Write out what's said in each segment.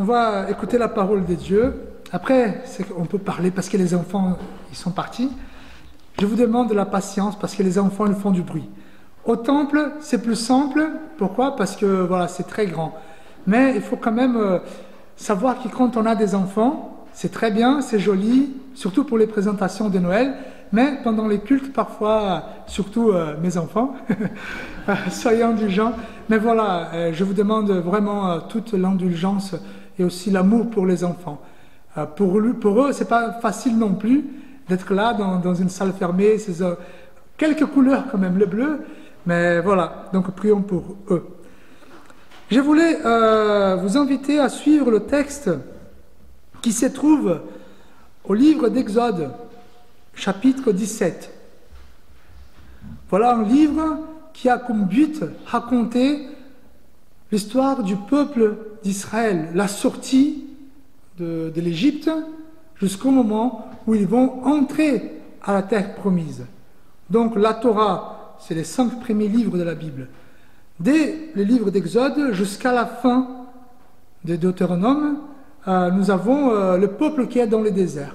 On va écouter la parole de Dieu. Après, on peut parler parce que les enfants, ils sont partis. Je vous demande de la patience parce que les enfants, ils font du bruit. Au temple, c'est plus simple. Pourquoi? Parce que voilà, c'est très grand. Mais il faut quand même savoir que quand on a des enfants, c'est très bien, c'est joli, surtout pour les présentations de Noël. Mais pendant les cultes, parfois, surtout mes enfants, soyez indulgents. Mais voilà, je vous demande vraiment toute l'indulgence et aussi l'amour pour les enfants. Pour eux, c'est pas facile non plus d'être là dans une salle fermée. C'est quelques couleurs quand même, le bleu. Mais voilà, donc prions pour eux. Je voulais vous inviter à suivre le texte qui se trouve au livre d'Exode, chapitre 17. Voilà un livre qui a comme but raconter l'histoire du peuple d'Israël, la sortie de l'Égypte jusqu'au moment où ils vont entrer à la terre promise. Donc la Torah, c'est les 5 premiers livres de la Bible. Dès le livre d'Exode jusqu'à la fin de Deutéronome, nous avons le peuple qui est dans le désert.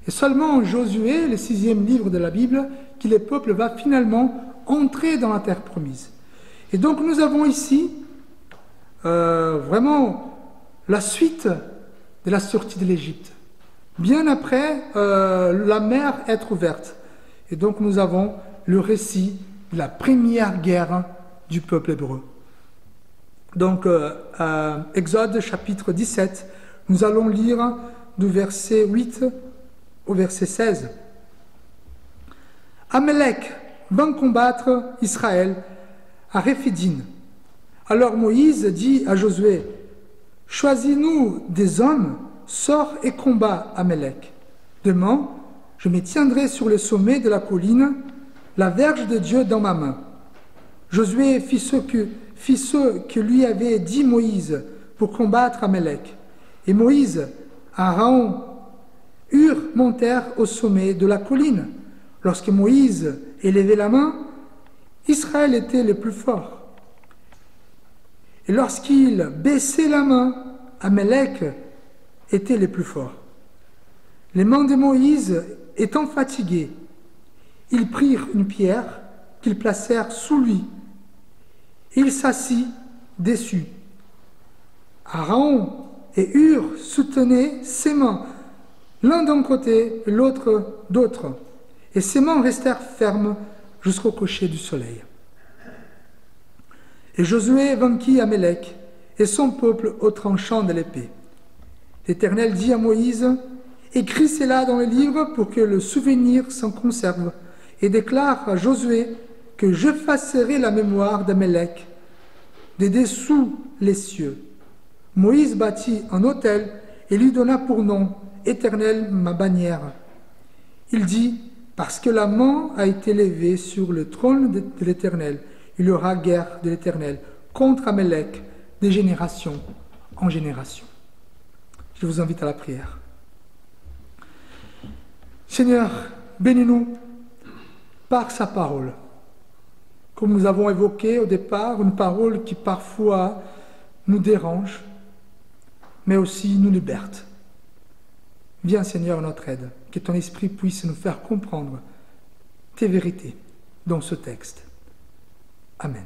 Et seulement en Josué, le 6e livre de la Bible, que le peuple va finalement entrer dans la terre promise. Et donc nous avons ici vraiment la suite de la sortie de l'Égypte. Bien après la mer être ouverte. Et donc nous avons le récit de la première guerre du peuple hébreu. Donc Exode chapitre 17, nous allons lire du verset 8 au verset 16. Amalek vint combattre Israël à Réphidim. Alors Moïse dit à Josué, « Choisis-nous des hommes, sors et combat Amalek. Demain, je me tiendrai sur le sommet de la colline, la verge de Dieu dans ma main. » Josué fit ce que lui avait dit Moïse pour combattre Amalek. Et Moïse, Aaron, Hur montèrent au sommet de la colline. Lorsque Moïse élevait la main, Israël était le plus fort. Et lorsqu'il baissait la main, Amalek était le plus fort. Les mains de Moïse étant fatiguées, ils prirent une pierre qu'ils placèrent sous lui. Il s'assit dessus. Aaron et Hur soutenaient ses mains, l'un d'un côté et l'autre d'autre, et ses mains restèrent fermes jusqu'au coucher du soleil. Et Josué vainquit Amalek et son peuple au tranchant de l'épée. L'Éternel dit à Moïse, « Écris cela dans le livre pour que le souvenir s'en conserve, et déclare à Josué que j'effacerai la mémoire d'Amalek de dessous les cieux. » Moïse bâtit un autel et lui donna pour nom « Éternel, ma bannière ». Il dit, « Parce que la main a été levée sur le trône de l'Éternel, il y aura guerre de l'Éternel contre Amalek de génération en génération. » Je vous invite à la prière. Seigneur, bénis-nous par sa parole. Comme nous avons évoqué au départ, une parole qui parfois nous dérange, mais aussi nous liberte. Viens Seigneur à notre aide, que ton esprit puisse nous faire comprendre tes vérités dans ce texte. Amen.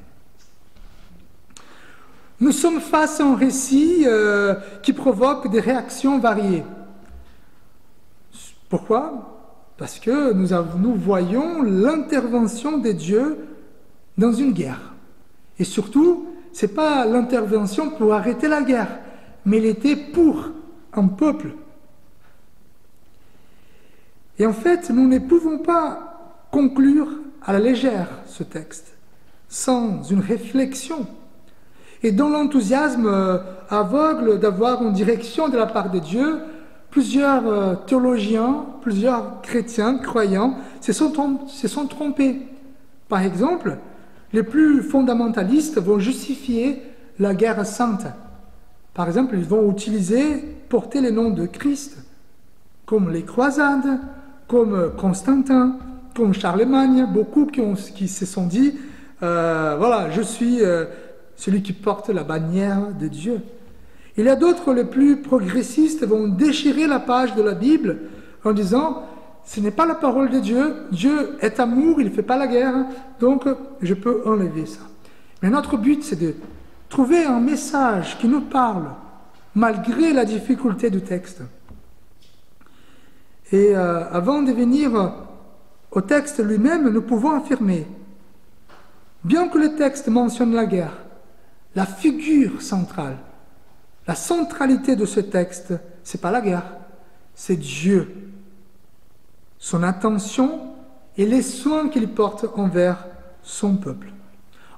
Nous sommes face à un récit qui provoque des réactions variées. Pourquoi? Parce que nous voyons l'intervention de Dieu dans une guerre. Et surtout, ce n'est pas l'intervention pour arrêter la guerre, mais il était pour un peuple. Et en fait, nous ne pouvons pas conclure à la légère ce texte, sans une réflexion. Et dans l'enthousiasme aveugle d'avoir une direction de la part de Dieu, plusieurs théologiens, plusieurs chrétiens, croyants, se sont trompés. Par exemple, les plus fondamentalistes vont justifier la guerre sainte. Par exemple, ils vont porter le nom de Christ, comme les croisades, comme Constantin, comme Charlemagne, beaucoup qui se sont dit, voilà, je suis celui qui porte la bannière de Dieu. Il y a d'autres, les plus progressistes, vont déchirer la page de la Bible en disant « ce n'est pas la parole de Dieu, Dieu est amour, il ne fait pas la guerre, donc je peux enlever ça ». Mais notre but, c'est de trouver un message qui nous parle, malgré la difficulté du texte. Et avant de venir au texte lui-même, nous pouvons affirmer, bien que le texte mentionne la guerre, la figure centrale, la centralité de ce texte, ce n'est pas la guerre, c'est Dieu. Son attention et les soins qu'il porte envers son peuple.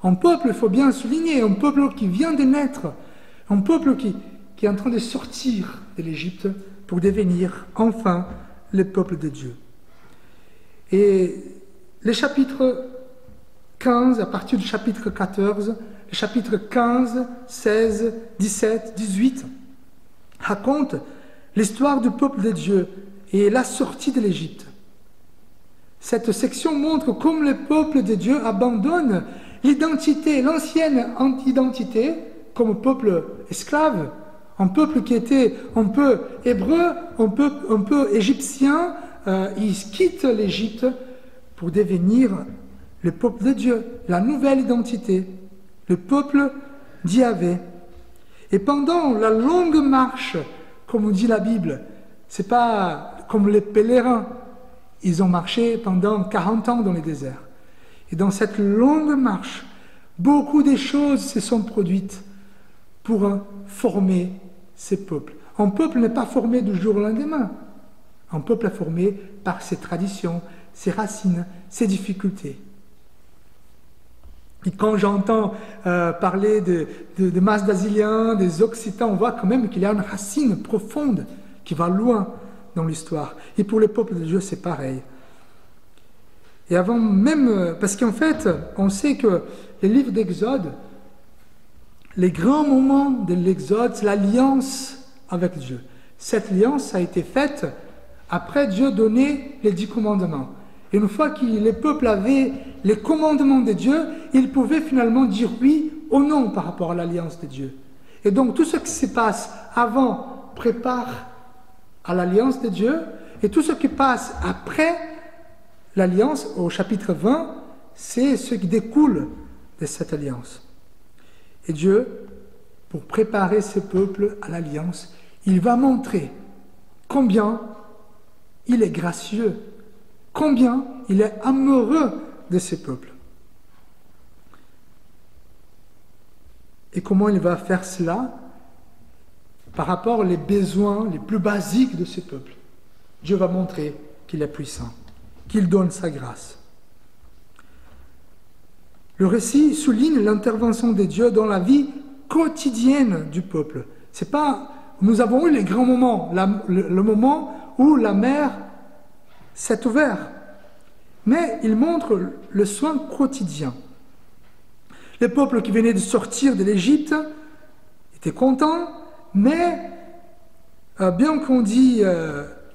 Un peuple, il faut bien souligner, un peuple qui vient de naître, un peuple qui est en train de sortir de l'Égypte pour devenir enfin le peuple de Dieu. Et les chapitres 15, à partir du chapitre 14, les chapitres 15, 16, 17, 18, racontent l'histoire du peuple de Dieu et la sortie de l'Égypte. Cette section montre comment le peuple de Dieu abandonne l'identité, l'ancienne identité, comme peuple esclave, un peuple qui était un peu hébreu, un peu égyptien, il quitte l'Égypte pour devenir le peuple de Dieu, la nouvelle identité, le peuple d'Yahvé. Et pendant la longue marche, comme dit la Bible, c'est pas comme les pèlerins, ils ont marché pendant 40 ans dans le désert. Et dans cette longue marche, beaucoup de choses se sont produites pour former ces peuples. Un peuple n'est pas formé du jour au lendemain. Un peuple est formé par ses traditions, ses racines, ses difficultés. Et quand j'entends parler de masse d'Assyriens, des Occitans, on voit quand même qu'il y a une racine profonde qui va loin dans l'histoire. Et pour le peuple de Dieu, c'est pareil. Et avant même, parce qu'en fait, on sait que les livres d'Exode, les grands moments de l'Exode, c'est l'alliance avec Dieu. Cette alliance a été faite après Dieu donné les 10 commandements. Et une fois que les peuples avaient les commandements de Dieu, ils pouvaient finalement dire oui ou non par rapport à l'alliance de Dieu. Et donc tout ce qui se passe avant prépare à l'alliance de Dieu, et tout ce qui passe après l'alliance, au chapitre 20, c'est ce qui découle de cette alliance. Et Dieu, pour préparer ses peuples à l'alliance, il va montrer combien il est gracieux, combien il est amoureux de ses peuples. Et comment il va faire cela par rapport aux besoins les plus basiques de ses peuples. Dieu va montrer qu'il est puissant, qu'il donne sa grâce. Le récit souligne l'intervention de Dieu dans la vie quotidienne du peuple. C'est pas, nous avons eu les grands moments, le moment où la mer s'est ouverte, mais il montre le soin quotidien. Le peuple qui venait de sortir de l'Égypte était content, mais bien qu'on dit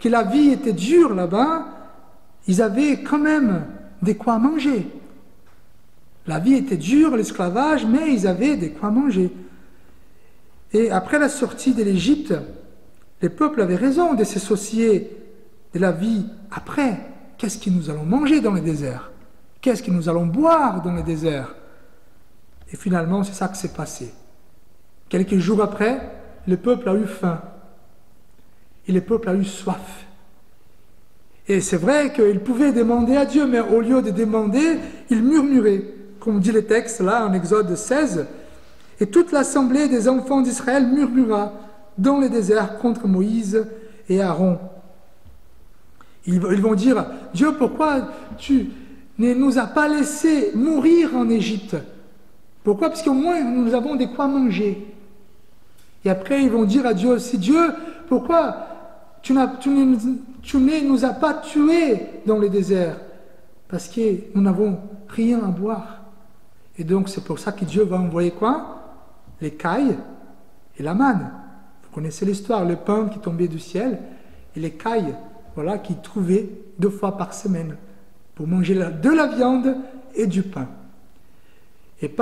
que la vie était dure là-bas, ils avaient quand même de quoi manger. La vie était dure, l'esclavage, mais ils avaient de quoi manger. Et après la sortie de l'Égypte, les peuples avaient raison de s'associer de la vie après. Qu'est-ce que nous allons manger dans le désert? Qu'est-ce que nous allons boire dans le désert? Et finalement, c'est ça qui s'est passé. Quelques jours après, le peuple a eu faim. Et le peuple a eu soif. Et c'est vrai qu'il pouvait demander à Dieu, mais au lieu de demander, il murmurait. Comme dit le texte là en Exode 16, « Et toute l'assemblée des enfants d'Israël murmura dans le désert contre Moïse et Aaron. » Ils vont dire, « Dieu, pourquoi tu ne nous as pas laissés mourir en Égypte? Pourquoi? Parce qu'au moins nous avons de quoi manger. » Et après ils vont dire à Dieu aussi, « Dieu, pourquoi tu ne nous as pas tués dans le désert? Parce que nous n'avons rien à boire. » Et donc c'est pour ça que Dieu va envoyer quoi? Les cailles et la manne. Vous connaissez l'histoire, le pain qui tombait du ciel et les cailles, voilà, qu'ils trouvaient 2 fois par semaine pour manger de la viande et du pain. Et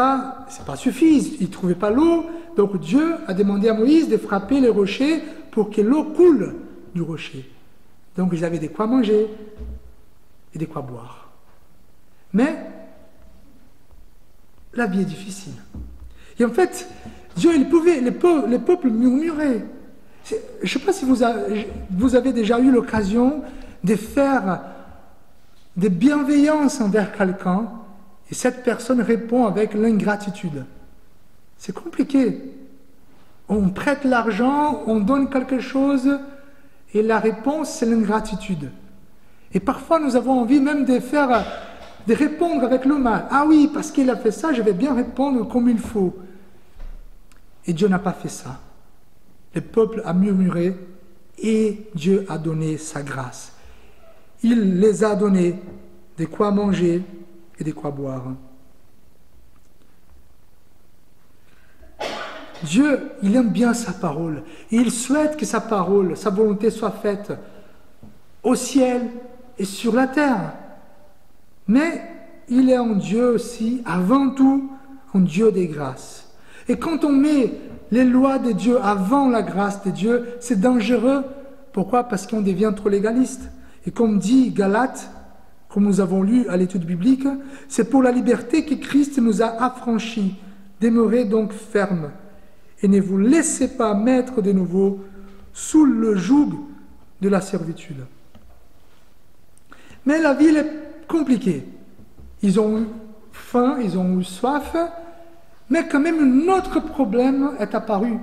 c'est pas suffisant, ils ne trouvaient pas l'eau, Donc Dieu a demandé à Moïse de frapper les rochers pour que l'eau coule du rocher. Donc ils avaient de quoi manger et de quoi boire. Mais la vie est difficile. Et en fait, Dieu, les peuples murmuraient. Je ne sais pas si vous avez déjà eu l'occasion de faire des bienveillances envers quelqu'un et cette personne répond avec l'ingratitude. C'est compliqué. On prête l'argent, on donne quelque chose et la réponse, c'est l'ingratitude. Et parfois, nous avons envie même de répondre avec le mal. Ah oui, parce qu'il a fait ça, je vais bien répondre comme il faut. Et Dieu n'a pas fait ça. Le peuple a murmuré et Dieu a donné sa grâce. Il les a donné de quoi manger et de quoi boire. Dieu, il aime bien sa parole et il souhaite que sa parole, sa volonté soit faite au ciel et sur la terre. Mais il est un Dieu aussi, avant tout, un Dieu des grâces. Et quand on met les lois de Dieu avant la grâce de Dieu, c'est dangereux. Pourquoi? Parce qu'on devient trop légaliste. Et comme dit Galates, comme nous avons lu à l'étude biblique, c'est pour la liberté que Christ nous a affranchis. Demeurez donc fermes et ne vous laissez pas mettre de nouveau sous le joug de la servitude. Mais la vie est compliquée. Ils ont eu faim, ils ont eu soif, mais quand même un autre problème est apparu.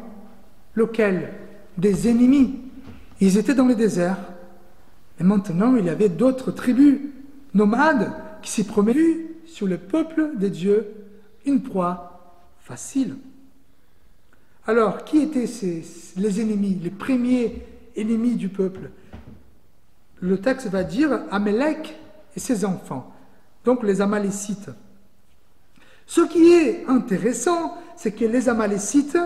Lequel? Des ennemis. Ils étaient dans le désert. Et maintenant, il y avait d'autres tribus nomades qui s'y promenaient sur le peuple de Dieu, une proie facile. Alors, qui étaient les ennemis, les premiers ennemis du peuple? Le texte va dire Amélec et ses enfants, donc les Amalécites. Ce qui est intéressant, c'est que les Amalécites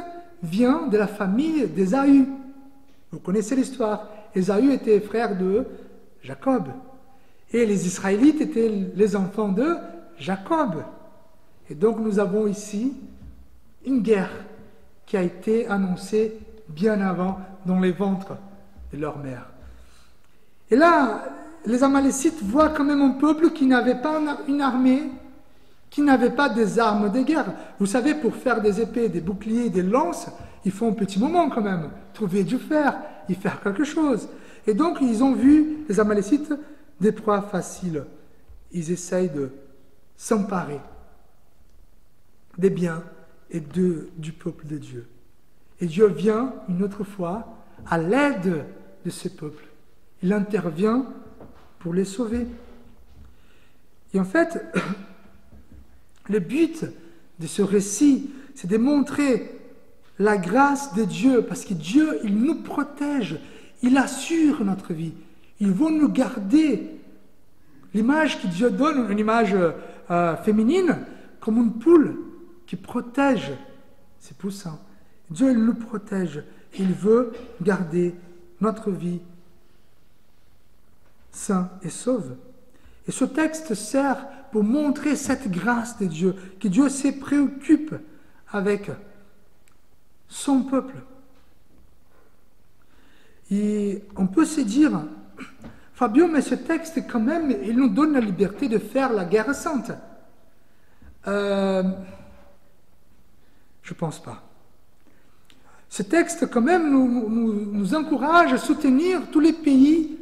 viennent de la famille d'Ésaü. Vous connaissez l'histoire. Ésaü était frère de Jacob. Et les Israélites étaient les enfants de Jacob. Et donc nous avons ici une guerre qui a été annoncée bien avant dans les ventres de leur mère. Et là, les Amalécites voient quand même un peuple qui n'avait pas une armée, qui n'avait pas des armes de guerre. Vous savez, pour faire des épées, des boucliers, des lances, il faut un petit moment quand même. Trouver du fer, y faire quelque chose. Et donc, ils ont vu, les Amalécites, des proies faciles. Ils essayent de s'emparer des biens et du peuple de Dieu. Et Dieu vient, une autre fois, à l'aide de ce peuple. Il intervient pour les sauver. Et en fait, le but de ce récit, c'est de montrer la grâce de Dieu, parce que Dieu, il nous protège, il assure notre vie. Il veut nous garder. L'image que Dieu donne, une image féminine, comme une poule qui protège ses poussins. Dieu, il nous protège. Il veut garder notre vie sain et sauve. Et ce texte sert pour montrer cette grâce de Dieu, que Dieu se préoccupe avec son peuple. Et on peut se dire, Fabio, mais ce texte, quand même, il nous donne la liberté de faire la guerre sainte. Je ne pense pas. Ce texte, quand même, nous encourage à soutenir tous les pays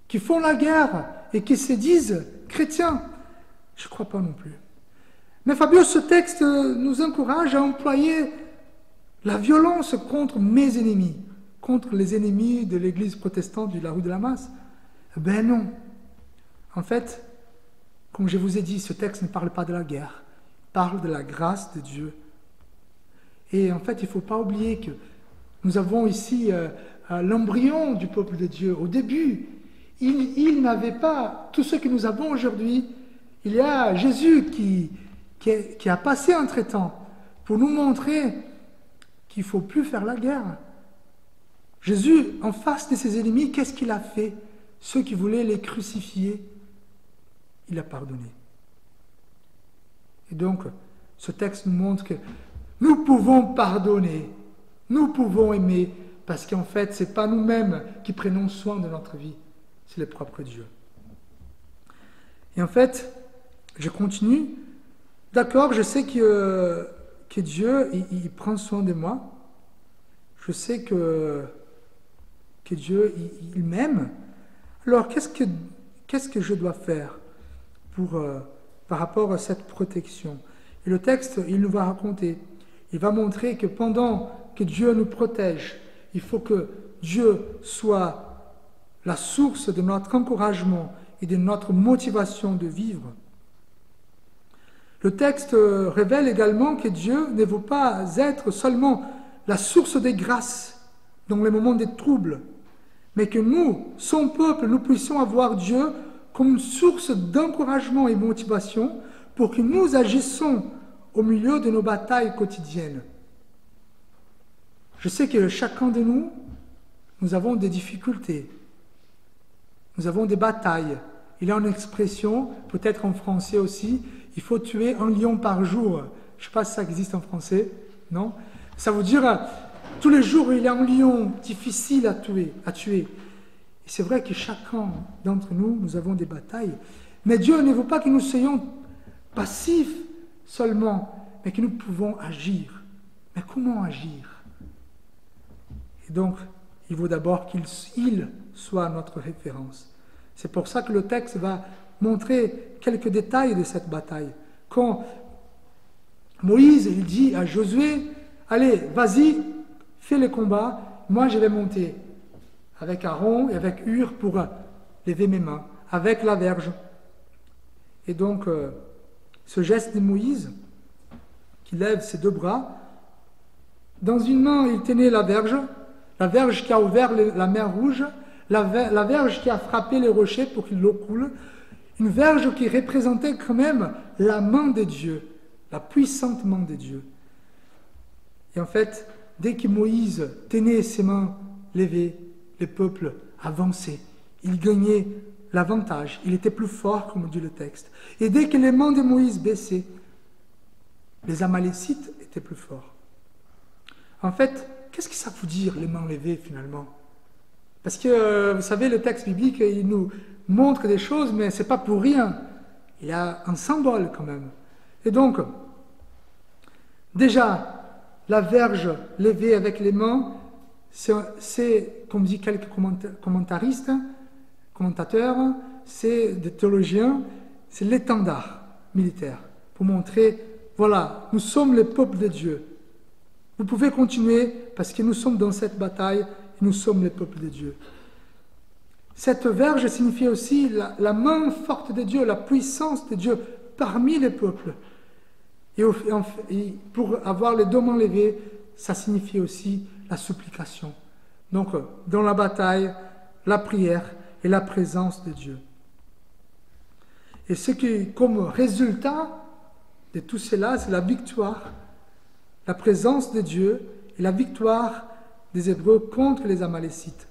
qui font la guerre et qui se disent chrétiens. Je ne crois pas non plus. Mais Fabio, ce texte nous encourage à employer la violence contre mes ennemis, contre les ennemis de l'église protestante de la rue de la Masse. Ben non. En fait, comme je vous ai dit, ce texte ne parle pas de la guerre, il parle de la grâce de Dieu. Et en fait, il ne faut pas oublier que nous avons ici l'embryon du peuple de Dieu. Au début, il n'avait pas tout ce que nous avons aujourd'hui. Il y a Jésus qui a passé entre temps pour nous montrer qu'il ne faut plus faire la guerre. Jésus, en face de ses ennemis, qu'est-ce qu'il a fait? Ceux qui voulaient les crucifier, il a pardonné. Et donc, ce texte nous montre que Nous pouvons pardonner, nous pouvons aimer, parce qu'en fait, ce n'est pas nous-mêmes qui prenons soin de notre vie, c'est le propre Dieu. Et en fait, je continue. D'accord, je sais que Dieu, il prend soin de moi. Je sais que Dieu, il m'aime. Alors, qu'est-ce que je dois faire par rapport à cette protection? Et le texte, il nous va raconter, il va montrer que pendant que Dieu nous protège, il faut que Dieu soit la source de notre encouragement et de notre motivation de vivre. Le texte révèle également que Dieu ne veut pas être seulement la source des grâces dans les moments de troubles, mais que nous, son peuple, nous puissions avoir Dieu comme une source d'encouragement et motivation pour que nous agissons au milieu de nos batailles quotidiennes. Je sais que chacun de nous, nous avons des difficultés, nous avons des batailles. Il y a une expression, peut-être en français aussi, il faut tuer un lion par jour. Je ne sais pas si ça existe en français, non? Ça veut dire, tous les jours, il y a un lion difficile à tuer. Et c'est vrai que chacun d'entre nous, nous avons des batailles. Mais Dieu ne veut pas que nous soyons passifs seulement, mais que nous pouvons agir. Mais comment agir? Et donc, il faut d'abord qu'il soit notre référence. C'est pour ça que le texte va montrer quelques détails de cette bataille. Quand Moïse il dit à Josué, allez, vas-y, fais le combat, moi je vais monter avec Aaron et avec Hur pour lever mes mains, avec la verge. Et donc, ce geste de Moïse, qui lève ses deux bras, dans une main il tenait la verge qui a ouvert la mer Rouge, la verge qui a frappé les rochers pour que l'eau coule, une verge qui représentait quand même la main de Dieu, la puissante main de Dieu. Et en fait, dès que Moïse tenait ses mains levées, le peuple avançait, il gagnait l'avantage, il était plus fort, comme dit le texte. Et dès que les mains de Moïse baissaient, les Amalécites étaient plus forts. En fait, qu'est-ce que ça veut dire, les mains levées, finalement? Parce que, vous savez, le texte biblique, il nous montre des choses, mais ce n'est pas pour rien. Il y a un symbole, quand même. Et donc, déjà, la verge levée avec les mains, c'est comme dit quelques commentateurs, c'est des théologiens, c'est l'étendard militaire, pour montrer, voilà, nous sommes le peuple de Dieu. Vous pouvez continuer, parce que nous sommes dans cette bataille, nous sommes le peuple de Dieu. Cette verge signifie aussi la main forte de Dieu, la puissance de Dieu parmi les peuples. Et pour avoir les deux mains levées, ça signifie aussi la supplication. Donc, dans la bataille, la prière et la présence de Dieu. Et ce qui, comme résultat de tout cela, c'est la victoire, la présence de Dieu et la victoire des Hébreux contre les Amalécites.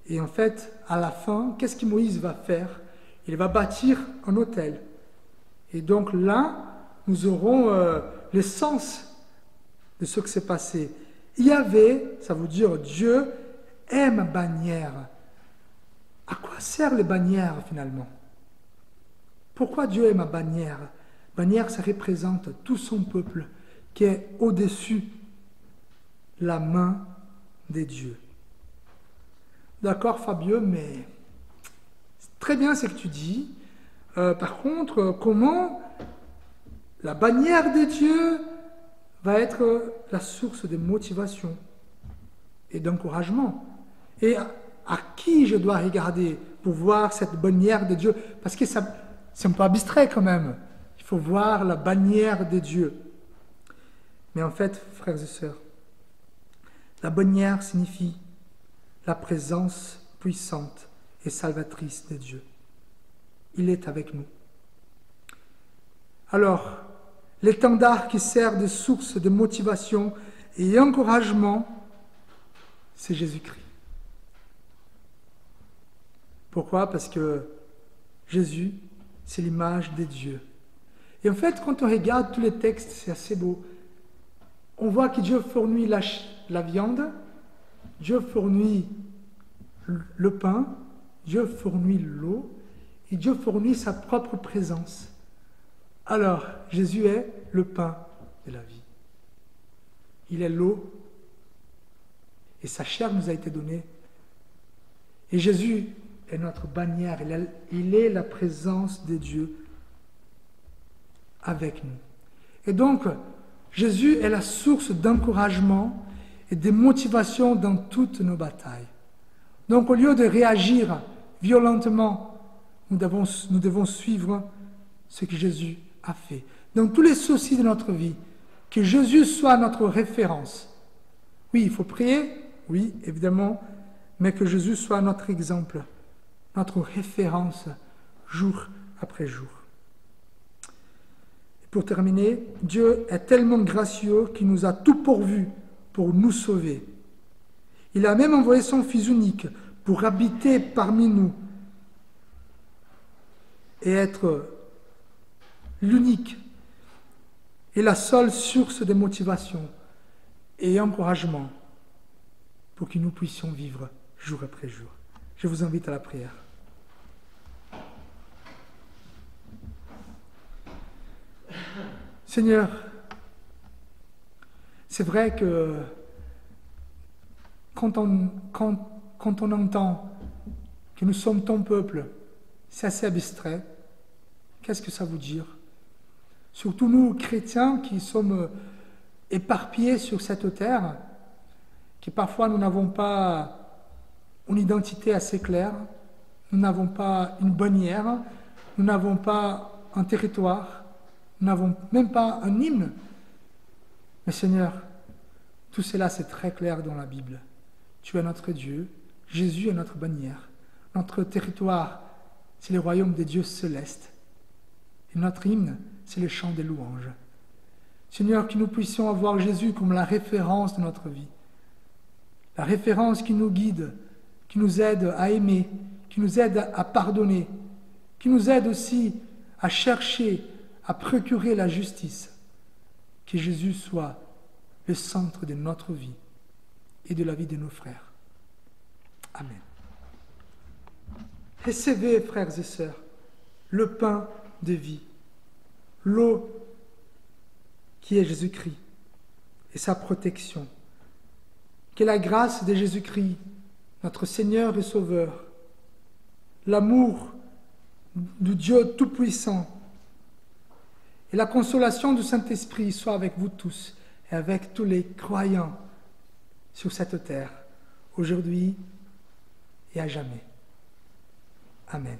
Et en fait, à la fin, qu'est-ce que Moïse va faire? Il va bâtir un autel. Et donc là, nous aurons le sens de ce qui s'est passé. Yahvé, ça veut dire Dieu aime bannière. À quoi servent les bannières finalement? Pourquoi Dieu aime bannière? Bannière, ça représente tout son peuple qui est au-dessus la main des dieux. D'accord, Fabio, mais c'est très bien ce que tu dis. Par contre, comment la bannière de Dieu va être la source de motivation et d'encouragement? Et à qui je dois regarder pour voir cette bannière de Dieu? Parce que c'est un peu abstrait quand même. Il faut voir la bannière de Dieu. Mais en fait, frères et sœurs, la bannière signifie la présence puissante et salvatrice de Dieu. Il est avec nous. Alors, l'étendard qui sert de source de motivation et encouragement, c'est Jésus-Christ. Pourquoi? Parce que Jésus, c'est l'image de Dieu. Et en fait, quand on regarde tous les textes, c'est assez beau. On voit que Dieu fournit la viande, Dieu fournit le pain, Dieu fournit l'eau, et Dieu fournit sa propre présence. Alors, Jésus est le pain de la vie. Il est l'eau, et sa chair nous a été donnée. Et Jésus est notre bannière, il est la présence de Dieu avec nous. Et donc, Jésus est la source d'encouragement et de motivation dans toutes nos batailles. Donc, au lieu de réagir violentement, nous devons suivre ce que Jésus a fait. Dans tous les soucis de notre vie, que Jésus soit notre référence. Oui, il faut prier, oui, évidemment, mais que Jésus soit notre exemple, notre référence, jour après jour. Et pour terminer, Dieu est tellement gracieux qu'il nous a tout pourvu pour nous sauver. Il a même envoyé son Fils unique pour habiter parmi nous et être l'unique et la seule source de motivation et encouragement pour que nous puissions vivre jour après jour. Je vous invite à la prière. Seigneur, c'est vrai que quand on entend que nous sommes ton peuple, c'est assez abstrait. Qu'est-ce que ça veut dire? Surtout nous, chrétiens, qui sommes éparpillés sur cette terre, que parfois nous n'avons pas une identité assez claire, nous n'avons pas une bannière, nous n'avons pas un territoire, nous n'avons même pas un hymne. Mais Seigneur, tout cela c'est très clair dans la Bible. Tu es notre Dieu, Jésus est notre bannière. Notre territoire, c'est le royaume des dieux célestes. Et notre hymne, c'est le chant des louanges. Seigneur, que nous puissions avoir Jésus comme la référence de notre vie. La référence qui nous guide, qui nous aide à aimer, qui nous aide à pardonner, qui nous aide aussi à chercher, à procurer la justice. Que Jésus soit le centre de notre vie et de la vie de nos frères. Amen. Recevez, frères et sœurs, le pain de vie, l'eau qui est Jésus-Christ et sa protection. Que la grâce de Jésus-Christ, notre Seigneur et Sauveur, l'amour du Dieu Tout-Puissant et la consolation du Saint-Esprit soient avec vous tous et avec tous les croyants sur cette terre, aujourd'hui et à jamais. Amen.